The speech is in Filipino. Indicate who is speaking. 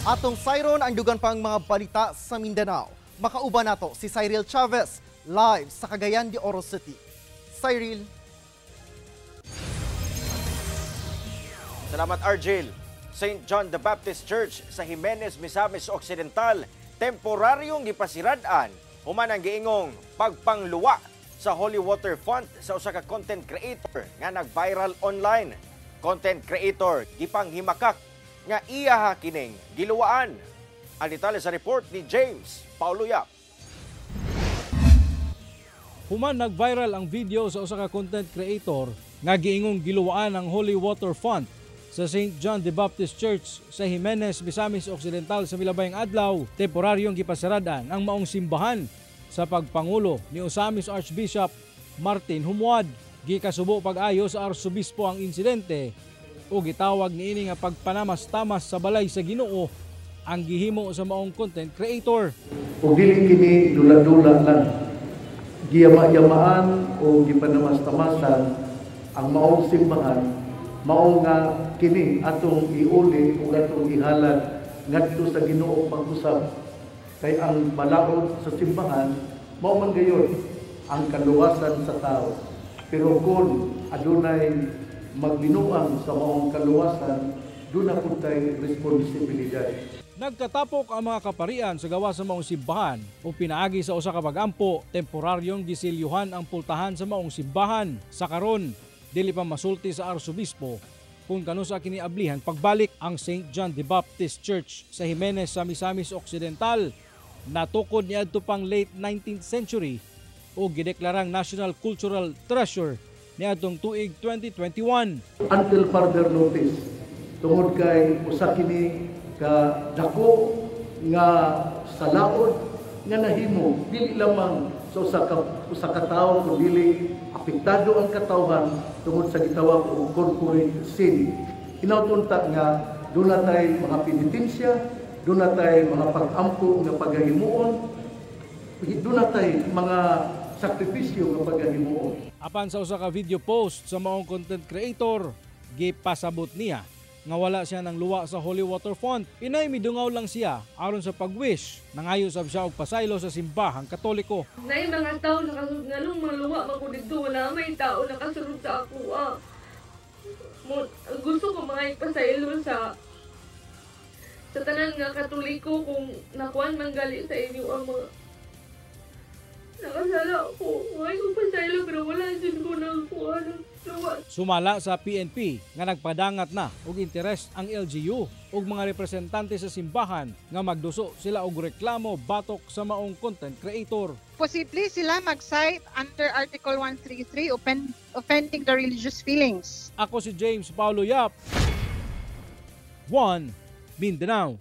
Speaker 1: Atong sayron ang dugan pang mga balita sa Mindanao. Makauban nato si Cyril Chavez live sa Cagayan de Oro City. Cyril.
Speaker 2: Salamat Argel. St. John the Baptist Church sa Jimenez, Misamis Occidental, temporaryong gipasiradan human ang giingong pagpangluwa sa Holy Water Font sa usa ka content creator nga nag-viral online. Content creator gipanghimakak nga iya kining giluwaan. Ang detalye sa report ni James Paulo Yap.
Speaker 3: Human nag-viral ang video sa usa ka content creator nga giingong giluwaan ang Holy Water Font sa St. John the Baptist Church sa Jimenez, Misamis Occidental sa milabayng adlaw. Temporaryong gipasaradan ang maong simbahan sa pagpangulo ni Osamis Archbishop Martin Humuad. Gikasubo pag-ayo sa Arsobispo ang insidente o gitawag niini nga pagpanamas-tamas sa balay sa Ginoo ang gihimo sa maong content creator.
Speaker 4: O dili kini dula-dula lang, giyama-yamaan o gipanamas-tamasan ang maong simbahan, mao nga kini atong iuli o atong ihalad ngadto sa Ginoo pag-usab. Kay ang balaod sa simbahan mao man gayon ang kaluwasan sa tao. Pero kung adunay magbinuang sa maong kaluwasan, doon na po tayo responsibilidad.
Speaker 3: Nagkatapok ang mga kaparian sa gawa sa maong simbahan o pinaagi sa usa ka pag-ampo, temporaryong gisilyuhan ang pultahan sa maong simbahan. Sa karon, dili pa masulti sa Arsobispo kung kanusa kini ablihan pagbalik. Ang St. John the Baptist Church sa Jimenez sa Misamis Occidental natukod niadto pang late 19th century o gideklarang National Cultural Treasure niadtong tuig 2021.
Speaker 4: Until further notice, tungod kay usa kini ka dako nga salaod nga nahimo dili lamang sa usa ka tawo kundi dili apektado ang katawhan tungod sa gitawag og corporate sin. Hinautunta nga doon na tayo mga penitensya, doon na tayo mga pag-ampo nga paghahimuon, doon na tayo mga sakripisyo nga paghahimuon.
Speaker 3: Apan sa usa ka video post sa maong content creator, gipasabot niya nga wala siya ng luwa sa Holy Water Font. Inay midungaw lang siya aron sa pag-wish. Nangayo sab siya og pasaylo sa simbahang Katoliko.
Speaker 5: Nay mga tao nakasunod nga nung maluwa man ko dito, wala may tao nakasunod sa ako. Gusto ko mga ipasaylo sa tanan nga Katoliko kung nakuan man gali sa inyo ang mga nakasala ko. May kong pasaylo pero wala dyan ko nakuha ng luwa.
Speaker 3: Sumala sa PNP nga nagpadangat na og interes ang LGU ug mga representante sa simbahan nga magduso sila og reklamo batok sa maong content creator.
Speaker 6: Posible sila mag-cite under Article 133 offending the religious feelings.
Speaker 3: Ako si James Paulo Yap, One Mindanao.